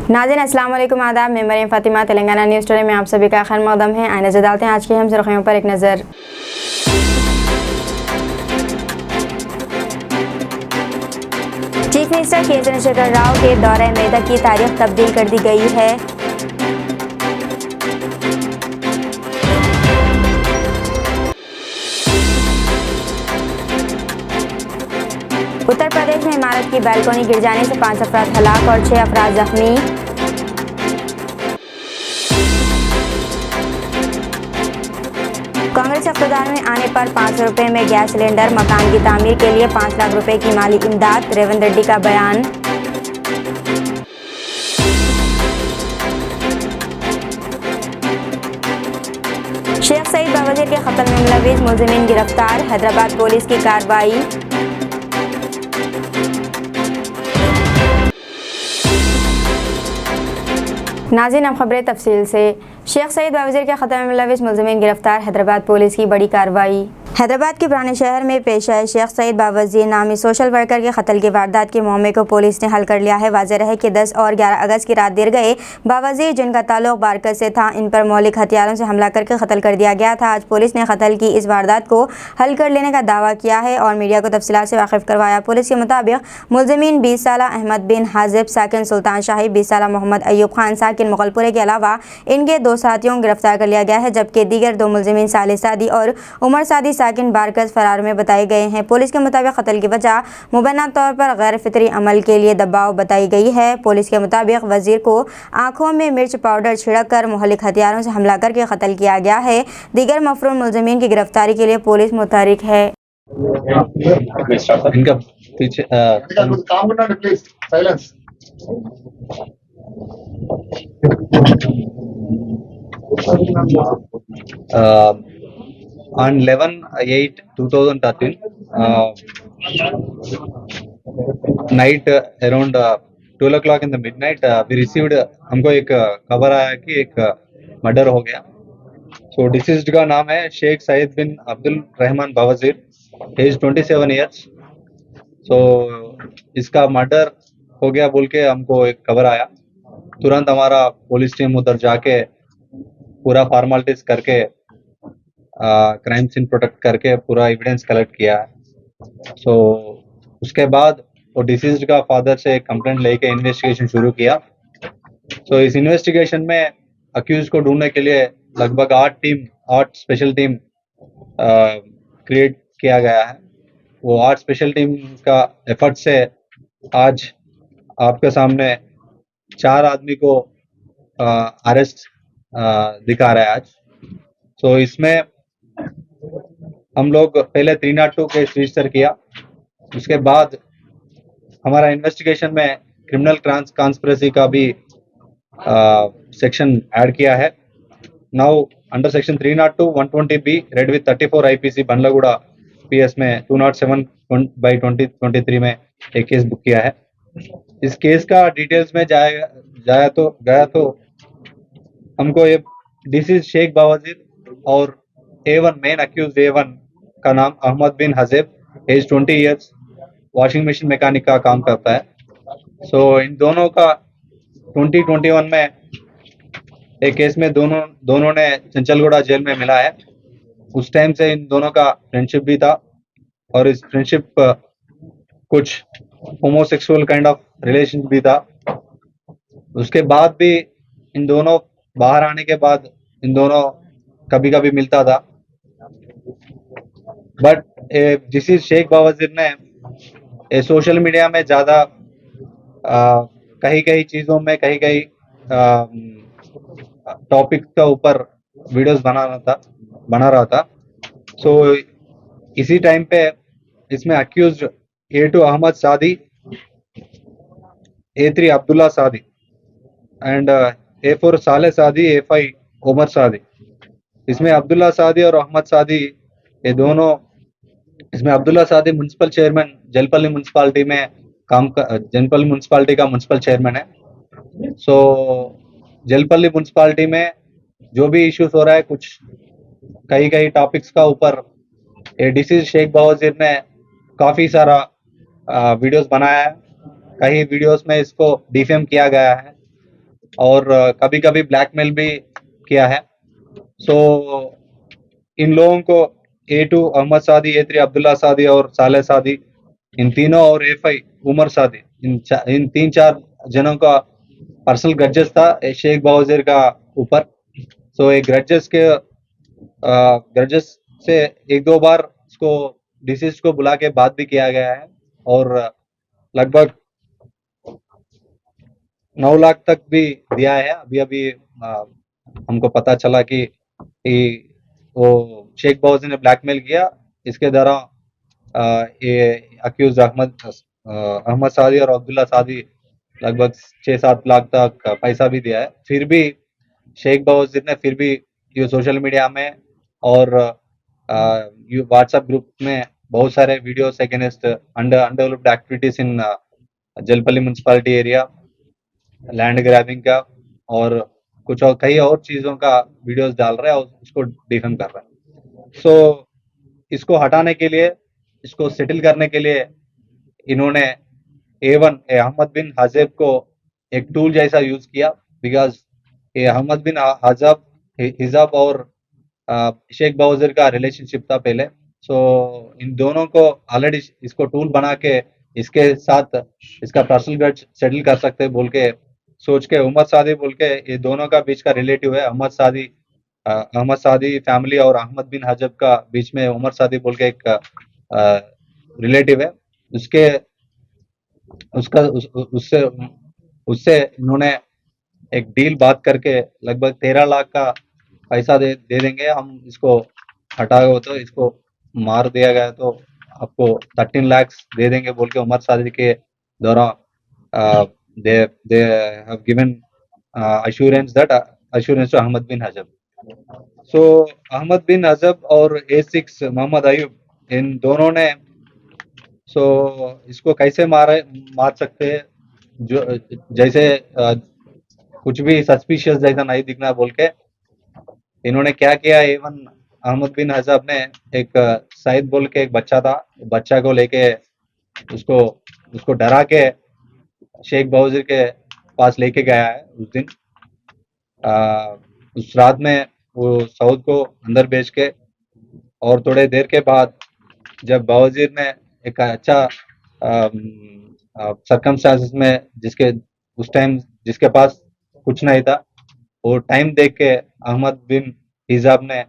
नाज़रीन अस्सलाम वालेकुम, आदाब। मैं मरियम फ़ातिमा, तेलंगाना न्यूज़ टुडे में आप सभी का खैर मक़दम है। आइए नज़र डालते हैं आज की अहम सुर्ख़ियों पर एक नज़र। चीफ मिनिस्टर के चंद्रशेखर राव के दौरे मेदक की तारीख तब्दील कर दी गई है। उत्तर प्रदेश में इमारत की बालकनी गिर जाने से 5 अफराद हलाक और 6 अफराद जख्मी। कांग्रेस इक़्तिदार में आने पर 500 रुपये में गैस सिलेंडर, मकान की तामीर के लिए 5 लाख रुपए की माली इमदाद। रेवंत रेड्डी का बयान। शेख सईद बावज़ीर के कत्ल में मुलव्विस मुलज़िमीन गिरफ्तार। हैदराबाद पुलिस की कार्रवाई। नाज़रीन अब खबरें तफसील से। शेख सईद बावज़ीर के कत्ल में मुलव्विस मुलज़िमीन गिरफ्तार। हैदराबाद पुलिस की बड़ी कार्रवाई। हैदराबाद के पुराने शहर में पेश आए शेख सईद बावज़ीर नामी सोशल वर्कर के कत्ल की वारदात के मामले को पुलिस ने हल कर लिया है। वाज़ेह है कि 10 और 11 अगस्त की रात देर गए बावज़ीर, जिनका ताल्लुक बारकत से था, इन पर मौलिक हथियारों से हमला करके कत्ल कर दिया गया था। आज पुलिस ने कत्ल की इस वारदात को हल कर लेने का दावा किया है और मीडिया को तफसीलात से वाकिफ़ करवाया। पुलिस के मुताबिक मुलज़िमीन 20 साला अहमद बिन हाजिब साकिन सुल्तान शाही, 20 साला मोहम्मद अयूब खान साकिन मुगलपुरे के अलावा इनके 2 साथियों को गिरफ्तार कर लिया गया है, जबकि दीगर 2 मुलज़िमीन साले सादी और उमर सादी साकिन बारकस फरार में बताए गए हैं। पुलिस के मुताबिक कत्ल की वजह मुबैना तौर पर गैर फितरी अमल के लिए दबाव बताई गई है। पुलिस के मुताबिक वज़ीर को आंखों में मिर्च पाउडर छिड़क कर मौलिक हथियारों से हमला करके कत्ल किया गया है। दीगर मफरूम मुलज़िमीन की गिरफ्तारी के लिए पुलिस मुतहरिक है। इनका पीछे on 11/8/2013 night around 12 o'clock in the midnight we received हमको एक खबर आया कि एक मर्डर हो गया। सो डिसीज्ड का नाम है शेख सईद बिन अब्दुल रहमान बावज़ीर, एज 27 ईयर्स। सो इसका मर्डर हो गया बोल के हमको एक खबर आया। तुरंत हमारा पुलिस टीम उधर जाके पूरा फॉर्मेलिटीज करके क्राइम सीन प्रोटेक्ट करके पूरा एविडेंस कलेक्ट किया है। सो उसके बाद वो डिसीज्ड का फादर से कंप्लेंट लेके इन्वेस्टिगेशन शुरू किया। सो इस इन्वेस्टिगेशन में अक्यूज को ढूंढने के लिए लगभग 8 स्पेशल टीम क्रिएट किया गया है। वो 8 स्पेशल टीम का एफर्ट से आज आपके सामने 4 आदमी को अरेस्ट दिखा रहा है आज। सो इसमें हम लोग पहले 302 केस रजिस्टर किया। उसके बाद हमारा इन्वेस्टिगेशन में क्रिमिनल कॉन्स्पिरेसी का भी सेक्शन ऐड किया है। Now under section 302 120B red with 34 IPC बंडलगुड़ा PS में 207/2023 में एक केस बुक किया है। इस केस का डिटेल्स में गया तो हमको ये डिसीज शेख बावज़ीर और A1 मेन अक्यूज A1 का नाम Ahmed bin Hajib, age 20 years, washing machine mechanic का काम करता है। सो इन दोनों का 2021 में एक केस में दोनों ने चंचलगुड़ा जेल में मिला है। उस टाइम से इन दोनों का फ्रेंडशिप भी था और इस फ्रेंडशिप कुछ होमोसेक्सुअल काइंड ऑफ रिलेशन भी था। उसके बाद भी इन दोनों बाहर आने के बाद इन दोनों कभी कभी मिलता था। बट जिस शेख बावज़ीर ने सोशल मीडिया में ज़्यादा कहीं चीज़ों में कहीं टॉपिक का ऊपर वीडियोस बना रहा था। सो इसी टाइम पे इसमें अक्यूज A2 अहमद सादी, A3 अब्दुल्ला सादी एंड A4 साले सादी, A5 उमर सादी। इसमें अब्दुल्ला सादी और अहमद सादी ये दोनों, इसमें Abdullah Saadi municipal chairman Jalpally municipality में जलपल्ली म्युनिसिपालिटी का म्युनिसिपल चेयरमैन है। सो जलपल्ली म्युनिसिपालिटी में जो भी इश्यूज हो रहा है, कुछ कई टॉपिक्स का ऊपर डिसीज शेख बावज़ीर ने काफ़ी सारा वीडियोस बनाया है। कई वीडियोस में इसको डिफेम किया गया है और कभी कभी ब्लैकमेल भी किया है। सो इन लोगों को A2 अहमद सादी, A3 अब्दुल्ला सादी और साले सादी, इन तीनों और A5 उमर सादी, इन तीन चार जनों का पर्सनल ग्रजेस था शेख बावजीर का ऊपर। सो एक ग्रजेस से एक दो बार इसको डिसीज को बुला के बात भी किया गया है और लगभग 9 लाख तक भी दिया है। अभी अभी हमको पता चला कि वो शेख बावजी ने ब्लैकमेल किया, इसके द्वारा ये अक्यूज अहमद सादी और अब्दुल्ला सादी लगभग 6-7 लाख तक पैसा भी दिया है। फिर भी शेख बावजीर ने फिर भी ये सोशल मीडिया में और व्हाट्सएप ग्रुप में बहुत सारे videos against undeveloped activities in Jalpally municipality area, land grabbing का और कुछ और कई और चीजों का वीडियोस डाल रहा है और उसको डिफेम कर रहा है। सो इसको हटाने के लिए, इसको सेटल करने के लिए इन्होंने अहमद बिन हजेब को एक टूल जैसा यूज किया, बिकॉज ये अहमद बिन हिजाब और शेख बावजीर का रिलेशनशिप था पहले। सो इन दोनों को ऑलरेडी इसको टूल बना के इसके साथ इसका पर्सनल ग्रज सेटल कर सकते हैं बोल के सोच के उमर सादी बोल के, ये दोनों का बीच का रिलेटिव है अहमद सादी फैमिली और अहमद बिन हजब का बीच में उमर सादी बोल के एक रिलेटिव है। उससे इन्होंने एक डील बात करके लगभग 13 लाख का पैसा दे देंगे, हम इसको हटाओ तो इसको मार दिया गया तो आपको 13 लाख दे देंगे बोल के उमर सादी के द्वारा they have given assurance to Ahmed bin Hajab. So Ahmed bin Hajab और A6 मोहम्मद अयूब, इन दोनों ने इसको कैसे मार सकते हैं, जो जैसे कुछ भी सस्पिशियस जैसा नहीं दिखना बोल के इन्होंने क्या किया। इवन अहमद बिन हजब ने एक सईद बोल के एक बच्चा था, बच्चा को लेके उसको डरा के शेख बावजीर के पास लेके गया है उस दिन। उस रात में वो सऊद को अंदर भेज के और थोड़े देर के बाद जब बावजीर ने एक अच्छा सर्कमस्टांसेस में उस टाइम जिसके पास कुछ नहीं था, वो टाइम देख के अहमद बिन हिजाब ने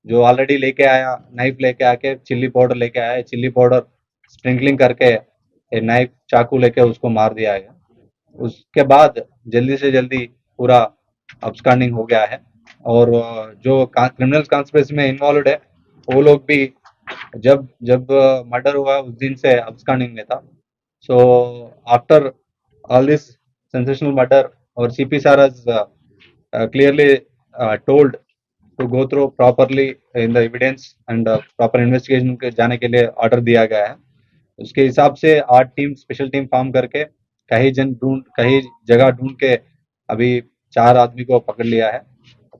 जो ऑलरेडी लेके आया नाइफ लेके आके चिल्ली पाउडर लेके आया, चिल्ली पाउडर स्प्रिंकलिंग करके नाइफ चाकू लेके उसको मार दिया गया। उसके बाद जल्दी से जल्दी पूरा अब्सकॉन्डिंग हो गया है और जो क्रिमिनल कॉन्स्पिरेसी में इन्वॉल्व है वो लोग भी जब मर्डर हुआ उस दिन से अब्सकॉन्डिंग में था। So after all this sensational murder और CP sir has clearly told to go through properly in the evidence and proper investigation के जाने के लिए ऑर्डर दिया गया है। उसके हिसाब से 8 टीम स्पेशल टीम फॉर्म करके कई जगह ढूंढ के अभी 4 आदमी को पकड़ लिया है।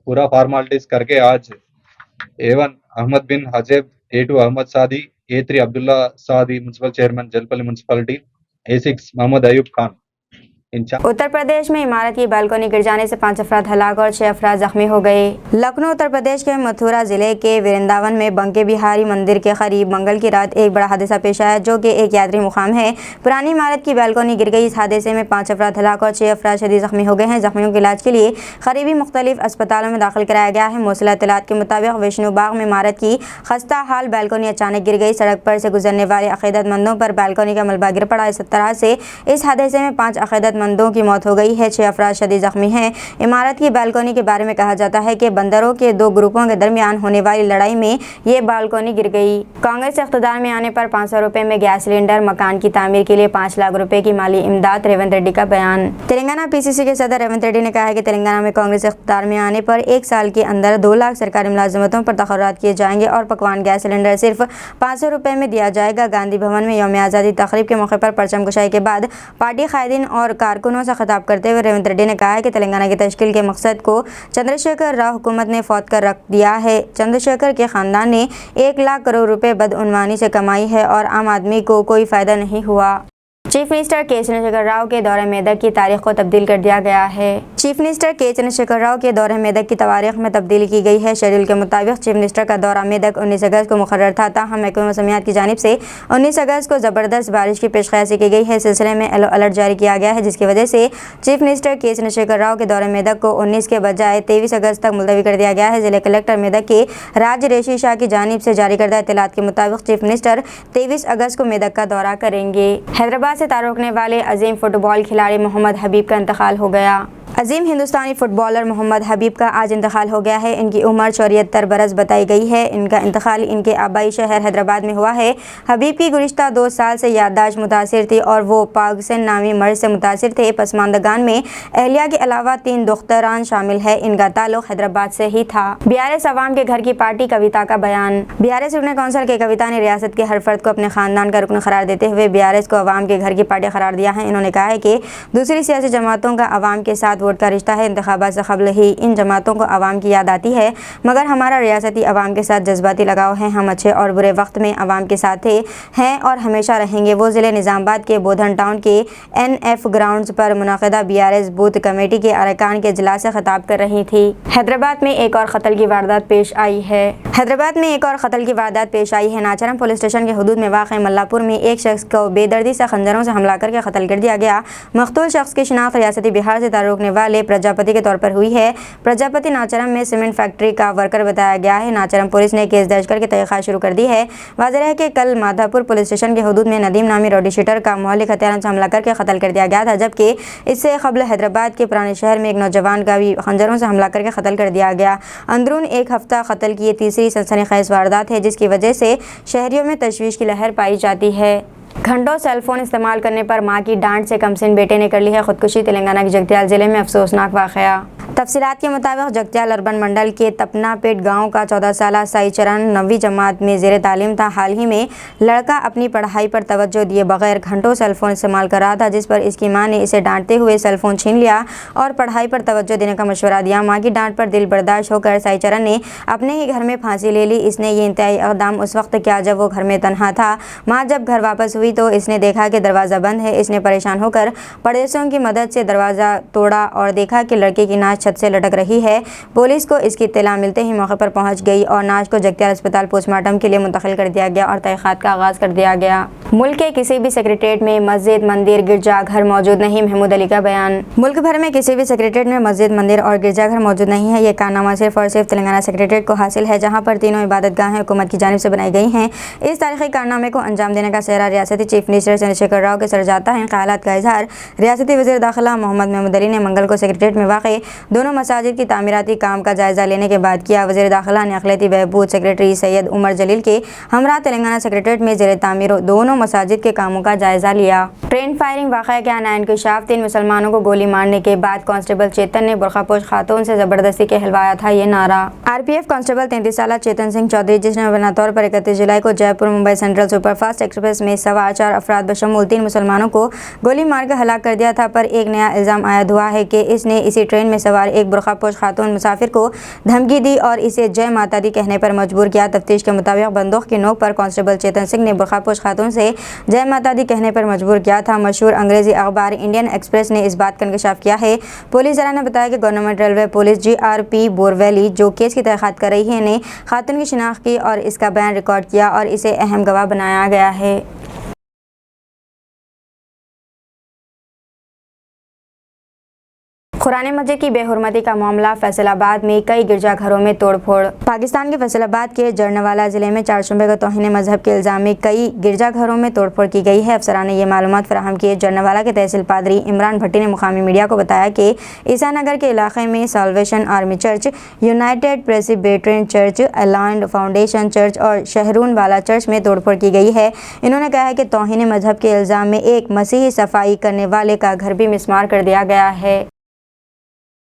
पूरा फॉर्मेलिटीज करके आज A1 अहमद बिन हजेब, A2 अहमद सादी, A3 Abdullah Saadi municipal chairman Jalpally municipality, A6 Mohammed Ayub Khan. Uttar Pradesh में इमारत की बालकनी गिर जाने से 5 अफराद हलाक और 6 अफराद जख्मी हो गए। लखनऊ उत्तर प्रदेश के मथुरा जिले के वृंदावन में बंके बिहारी मंदिर के करीब मंगल की रात एक बड़ा हादसा पेश आया, जो कि एक यात्री मुकाम है। पुरानी इमारत की बालकनी गिर गई। इस हादसे में 5 अफराद हलाक और 6 अफराद शदीद जख्मी हो गए हैं। जख्मियों के इलाज के लिए करीबी मुख्तलिफ अस्पतालों में दाखिल कराया गया है। मौसूल इत्तलात के मुताबिक विष्णु बाग में इमारत की खस्ता हाल बालकनी अचानक गिर गई। सड़क पर से गुजरने वाले अकीदतमंदों पर बालकनी का मलबा गिर पड़ा। इस तरह से इस हादसे में 5 अकीदतमंदों की मौत हो गई है, 6 अफराद शदीद जख्मी हैं। इमारत की बालकनी के बारे में कहा जाता है कि बंदरों के 2 ग्रुपों के दरमियान होने वाली लड़ाई में ये बालकनी गिर गई। कांग्रेस इख्तिदार में आने पर 500 रुपए में गैस सिलेंडर, मकान की तामीर के लिए 5 लाख रुपए की माली इमदाद, रेवंत रेड्डी का बयान। तेलंगाना PCC के सदर रेवंत रेड्डी ने कहा है कि तेलंगाना में कांग्रेस इख्तिदार में आने पर 1 साल के अंदर 2 लाख सरकारी मुलाजमतों पर तखर्रुरात किए जाएंगे और पकवान गैस सिलेंडर सिर्फ 500 रुपए में दिया जाएगा। गांधी भवन में यौम आज़ादी तकरीब के मौके पर परचम कुशाई के बाद पार्टी कायदीन और कारकुनों से खिताब करते हुए रेवंत रेड्डी ने कहा है कि तेलंगाना की तश्कील के मकसद को चंद्रशेखर राव हुकूमत ने फौत कर रख दिया है। चंद्रशेखर के खानदान ने 1 लाख करोड़ रुपए बदउनवानी से कमाई है और आम आदमी को कोई फायदा नहीं हुआ। चीफ मिनिस्टर के चंद्रशेखर राव के दौरे मेदक की तारीख को तब्दील कर दिया गया है। चीफ मिनिस्टर के चंद्रशेखर राव के दौरे मेदक की तारीख में तब्दीली की गई है। शेड्यूल के मुताबिक चीफ मिनिस्टर का दौरा मेदक 19 अगस्त को मुकर्रर था, ताहम महकमे मौसमियात की जानिब से 19 अगस्त को ज़बरदस्त बारिश की पेशकशी की गई है। सिलसिले में येलो अलर्ट जारी किया गया है, जिसकी वजह से चीफ मिनिस्टर के चंद्रशेखर राव के दौरे मेदक को 19 के बजाय 23 अगस्त तक मुलतवी कर दिया गया है। जिले कलेक्टर मेदक के राज रेशी शाह की जानिब से जारी करदा इत्तलात के मुताबिक चीफ मिनिस्टर 23 अगस्त को मेदक का दौरा करेंगे। हैदराबाद से ताल्लुक़ रखने वाले अजीम फुटबॉल खिलाड़ी मोहम्मद हबीब का इंतकाल हो गया। अजीम हिंदुस्तानी फुटबॉलर मोहम्मद हबीब का आज इंतकाल हो गया है। इनकी उम्र 74 बरस बताई गई है। इनका इंतकाल इनके आबाई शहर हैदराबाद में हुआ है। हबीब की गुज़िश्ता 2 साल से याददाश्त मुतासिर थी और वो पागसन नामी मर्ज से मुतासिर थे। पसमानदगान में अहलिया के अलावा 3 दुख्तरान शामिल है। इनका ताल्लुक हैदराबाद से ही था। BRS अवाम के घर की पार्टी कविता का बयान। BRS रुकन कौंसिल के कविता ने रियासत के हर फर्द को अपने खानदान का रुकन करार देते हुए BRS को अवाम के घर की पार्टी करार दिया है। इन्होंने कहा है कि दूसरी सियासी जमातों का अवाम के साथ वोट का रिश्ता है। इंतखाबात से कबल ही इन जमातों को अवाम की याद आती है, मगर हमारा रियासती अवाम के साथ जज्बाती लगाव है। हम अच्छे और बुरे वक्त में अवाम के साथ थे, हैं और हमेशा रहेंगे। वो ज़िले निज़ामाबाद के बोधन टाउन के NF ग्राउंड्स पर मुनक़िदा BRS बूथ कमेटी के अरकान के इजलास से खिताब कर रही थी। हैदराबाद में एक और कत्ल की वारदात पेश आई है। हैदराबाद में एक और कत्ल की वारदात पेश आई है। नाचरम पुलिस स्टेशन के हुदूद में वाक़ मल्लापुर में एक शख्स को बेदर्दी से खंजरों से हमला करके कत्ल कर दिया गया। मक़तूल शख्स की शिनाख्त रियासती बिहार से ताल्लुक़ रखने वाले प्रजापति के तौर पर हुई है। प्रजापति नाचरम में सीमेंट फैक्ट्री का वर्कर बताया गया है। नाचरम पुलिस ने केस दर्ज करके तहक़ीक़ात शुरू कर दी है। वाज़ेह है कि कल माधापुर पुलिस स्टेशन के हुदूद में नदीम नामी रोडी शीटर का मोहल्लिक हथियारों से हमला करके कत्ल कर दिया गया था, जबकि इससे कबल हैदराबाद के पुराने शहर में एक नौजवान का भी खंजरों से हमला करके कत्ल कर दिया गया। अंदरून एक हफ्ता कत्ल की ये तीसरी सनसनीखेज़ वारदात है, जिसकी वजह से शहरियों में तशवीश की लहर पाई जाती है। घंटों सेलफोन इस्तेमाल करने पर मां की डांट से कमसिन बेटे ने कर ली है खुदकुशी। तेलंगाना के जगत्याल जिले में अफसोसनाक वाक़या। तफसीलात के मुताबिक जगत्याल अर्बन मंडल के तपनापेट गांव का 14 साला साई चरण 9वीं जमात में ज़ेर तालीम था। हाल ही में लड़का अपनी पढ़ाई पर तवज्जो दिए बगैर घंटों सेलफोन इस्तेमाल कर रहा था, जिस पर इसकी मां ने इसे डांटते हुए सेलफोन छीन लिया और पढ़ाई पर तवज्जो देने का मशवरा दिया। मां की डांट पर दिल बर्दाश्त होकर साई चरण ने अपने ही घर में फांसी ले ली। इसने ये इंतहाई इक़दाम उस वक्त किया जब वो घर में तन्हा था। माँ जब घर वापस हुई तो इसने देखा कि दरवाज़ा बंद है। इसने परेशान होकर पड़ोसियों की मदद से दरवाज़ा तोड़ा और देखा कि लड़के की नाश छत से लटक रही है। पुलिस को इसकी इत्तला मिलते ही मौके पर पहुंच गई और नाश को जगत्याल अस्पताल पोस्टमार्टम के लिए मुंतकिल कर दिया गया और तहक़ीक़ात का आगाज़ कर दिया गया। मुल्क के किसी भी सेक्रेटेरिएट में मस्जिद, मंदिर, गिरजाघर मौजूद नहीं। महमूद अली का बयान। मुल्क भर में किसी भी सेक्रेटेरिएट में मस्जिद, मंदिर और गिरजाघर मौजूद नहीं है। ये कारनामा सिर्फ और सिर्फ तेलंगाना सेक्रेटेरिएट को हासिल है, जहाँ पर तीनों इबादतगाहें हुकूमत की जानिब से बनाई गई हैं। इस तारीखी कारनामे को अंजाम देने का सेहरा रियासती चीफ मिनिस्टर चंद्रशेखर राव के सर जाता है। ख्यालात का इजहार रियासती वज़ीर दाखिला मोहम्मद महमूद अली ने मंगल को सेक्रेटेरिएट में वाक़ दोनों मसाजिद की तामीराती काम का जायज़ा लेने के बाद किया। वज़ीर दाखिला ने अक़लियती बहबूद सेक्रेटरी सैयद उमर जलील के हमरा तेलंगाना सेक्रेटेरिएट में ज़ेर तामीर दोनों मसाजिद के कामों का जायज़ा लिया। ट्रेन फायरिंग वाक़या का नया इंकशाफ। 3 मुसलमानों को गोली मारने के बाद कांस्टेबल चेतन ने बुरखापोश खातून से ज़बरदस्ती कहलवाया था ये नारा। RPF कांस्टेबल 33 साला चेतन सिंह चौधरी, जिसने बना तौर पर 31 जुलाई को Jaipur Mumbai central superfast express में सवार 4 अफराद बशमूल 3 मुसलमानों को गोली मारकर हलाक कर दिया था, पर एक नया इल्ज़ाम आयद हुआ है कि इसने इसी ट्रेन में सवार एक बुरखापोश खातून मुसाफिर को धमकी दी और इसे जय माता दी कहने पर मजबूर किया। तफ्तीश के मुताबिक बंदूक की नोक पर कांस्टेबल चेतन सिंह ने बुरखापोश खातून से जय माता दी कहने पर मजबूर किया था। मशहूर अंग्रेजी अखबार इंडियन एक्सप्रेस ने इस बात का इंकशाफ किया है। पुलिस ज़रा ने बताया कि गवर्नमेंट रेलवे पुलिस GRP बोरवैली, जो केस की तहक़ीक़ात कर रही है, ने खातून की शिनाख्त की और इसका बयान रिकॉर्ड किया और इसे अहम गवाह बनाया गया है। कुरान मजीद की बेहुरमती का मामला। फैसलाबाद में कई गिरजाघरों में तोड़फोड़। पाकिस्तान के फैसलाबाद के जर्नवाला ज़िले में 4 शुबे का तौहीन मजहब के इल्ज़ाम में कई गिरजाघरों में तोड़फोड़ की गई है। अफसरान ने यह मालूमात फराहम की। जर्नवाला के तहसील पादरी इमरान भट्टी ने मुकामी मीडिया को बताया कि ईसा नगर के इलाके में Salvation Army church, United Presbyterian church, aligned foundation church और शहरून वाला चर्च में तोड़फोड़ की गई है। इन्होंने कहा है कि तौहीन मजहब के इल्ज़ाम में एक मसीही सफाई करने वाले का घर भी मिसमार कर दिया गया है।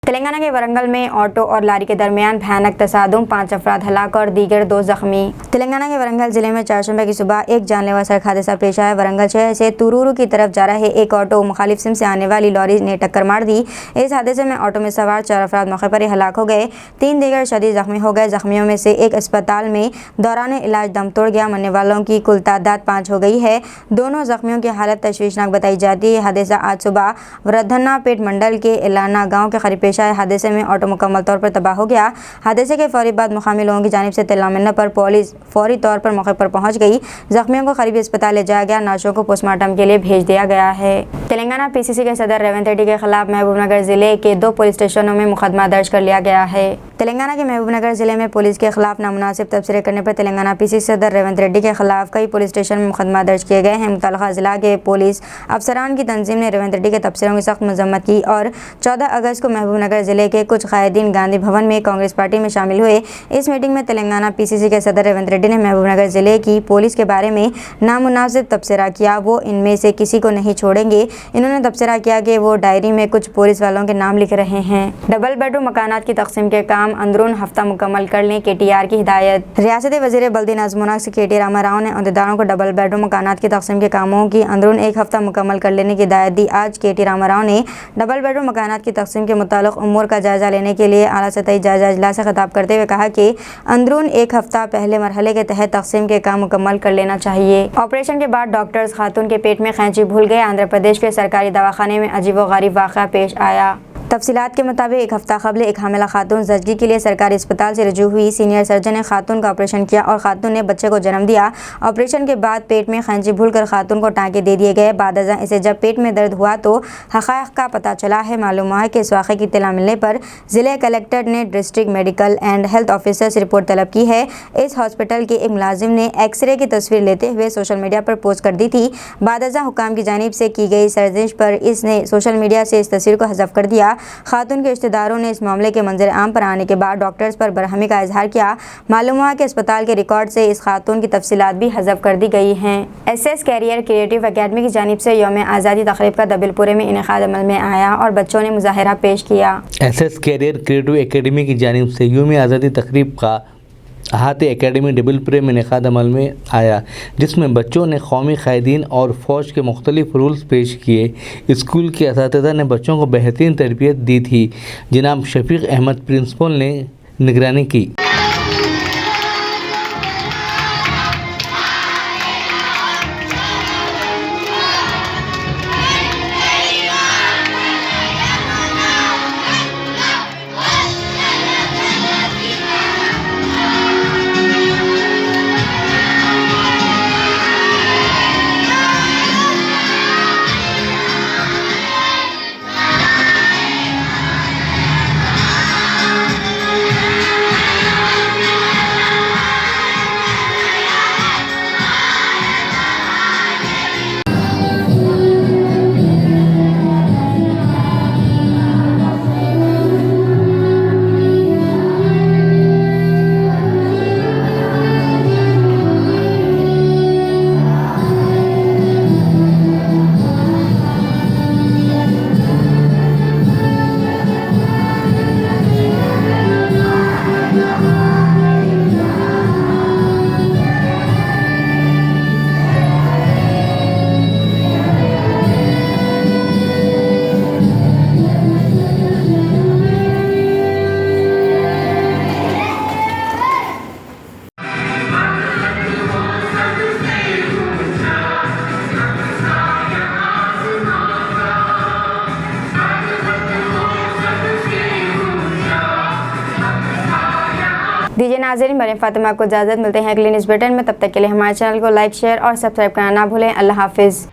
तेलंगाना के वरंगल में ऑटो और लारी के दरमियान भयानक तसादुम, 5 अफराद हलाक और दीगर 2 जख्मी। तेलंगाना के वरंगल जिले में चारशंबे की सुबह एक जानलेवा सड़क हादसा पेश आया। वरंगल शहर से तुरूरू की तरफ जा रहे एक ऑटो मुखालिफ सिम से आने वाली लॉरी ने टक्कर मार दी। इस हादसे में ऑटो में सवार 4 अफराद मौके पर ही हलाक हो गए, 3 दीगर शदीद जख्मी हो गए। जख्मियों में से एक अस्पताल में दौरान इलाज दम तोड़ गया। मरने वालों की कुल तादाद 5 हो गई है। दोनों जख्मियों की हालत तशवीशनाक बताई जाती है। हादसा आज सुबह वृद्धन्नापेट मंडल के इलाना गाँव के करीब पेश आया। हादसे में ऑटो मुकम्मल तौर पर तबाह हो गया। हादसे के फौरी बाद मुकामी लोगों की जानिब से इत्तला मिलने पर पुलिस फौरी तौर पर मौके पर पहुंच गई। जख्मियों को करीबी अस्पताल ले जाया गया। नाशों को पोस्टमार्टम के लिए भेज दिया गया है। तेलंगाना पीसीसी के सदर रेवंत रेड्डी के खिलाफ महबूबनगर जिले के 2 पुलिस स्टेशनों में मुकदमा दर्ज कर लिया गया है। तेलंगाना के महबूबनगर जिले में पुलिस के खिलाफ नामुनासिब तबसरे करने पर तेलंगाना पीसीसी सदर रेवंत रेड्डी के खिलाफ कई पुलिस स्टेशन में मुकदमा दर्ज किए गए हैं। मुतल्लिका जिला के पुलिस अफसरान की तंजीम ने रेवंत रेड्डी के तबसरों की सख्त मजम्मत की और 14 अगस्त को महबूबनगर जिले के कुछ कायदीन गांधी भवन में कांग्रेस पार्टी में शामिल हुए। इस मीटिंग में तेलंगाना पीसीसी के सदर रेवंत रेड्डी ने महबूबनगर जिले की पुलिस के बारे में नामुनासिब तबसरा किया। वो इनमें से किसी को नहीं छोड़ेंगे। इन्होंने तबसरा किया कि वो डायरी में कुछ पुलिस वालों के नाम लिख रहे हैं। डबल बेडरूम मकानात की तकसीम के काम अंदरून हफ्ता मुकम्मल कर लें, KTR की हिदायत। रियासती वज़ीर बल्दी नज़्म से KT रामाराव ने अहदेदारों को डबल बेडरूम मकानात की तकसीम के कामों की अंदरून 1 हफ्ता मुकम्मल कर लेने की हिदायत दी। आज KT रामाराव ने डबल बेडरूम मकानात की तकसीम के मुतालिक उमूर का जायजा लेने के लिए आला सतही जायजा इजलास से खिताब करते हुए कहा कि अंदरून 1 हफ्ता पहले मरहले के तहत तकसीम के काम मुकम्मल कर लेना चाहिए। ऑपरेशन के बाद डॉक्टर्स खातून के पेट में कैंची भूल गए। आंध्र प्रदेश के सरकारी दवाखाने में अजीब व गरीब वाक़या पेश आया। तफसीलात के मुताबिक 1 हफ्ता कबल एक हामिला खातून जचगी के लिए सरकारी अस्पताल से रजू हुई। सीनियर सर्जन ने खातून का ऑपरेशन किया और खातून ने बच्चे को जन्म दिया। ऑपरेशन के बाद पेट में कैंची भूलकर खातून को टाँके दे दिए गए। बाद अज़ां इसे जब पेट में दर्द हुआ तो हक़ाइक़ का पता चला है। मालूम हुआ है कि इस वाक़े की इत्तला मिलने पर ज़िले कलेक्टर ने district medical and health officer से रिपोर्ट तलब की है। इस हॉस्पिटल के एक मुलाजिम ने एक्सरे की तस्वीर लेते हुए सोशल मीडिया पर पोस्ट कर दी थी। बाद अज़ां हुकाम की जानिब से की गई सर्जिश पर इसने सोशल मीडिया से इस तस्वीर को हज़फ कर दिया। खातून के रिश्तेदारों ने इस मामले के मंजर आम पर आने के बाद डॉक्टर्स पर बरहमी का इजहार किया। मालूम हुआ कि अस्पताल के रिकॉर्ड से इस खातून की तफसीलात भी हज़फ कर दी गई हैं। SS कैरियर क्रिएटिव अकेडमी की जानिब से यौम आज़ादी तक़रीब का दबिलपुरे में इनेकाद अमल में आया और बच्चों ने मुजाहिरा पेश किया। SS कैरियर क्रिएटिव अकेडमी की जानिब से यौम आज़ादी तक़रीब का अहाते एकेडमी डबलपुरे में इनेकाद अमल में आया, जिसमें बच्चों ने कौमी कायदीन और फ़ौज के मुख्तलिफ रूल्स पेश किए। स्कूल के असातिज़ा ने बच्चों को बेहतरीन तरबियत दी थी। जनाब शफीक अहमद प्रिंसिपल ने निगरानी की। दीजिए नाज़रीन, मरियम फातिमा को इजाज़त। मिलते हैं अगले न्यूज़ बुलेटिन में। तब तक के लिए हमारे चैनल को लाइक, शेयर और सब्सक्राइब करना ना भूलें। अल्लाह हाफिज़।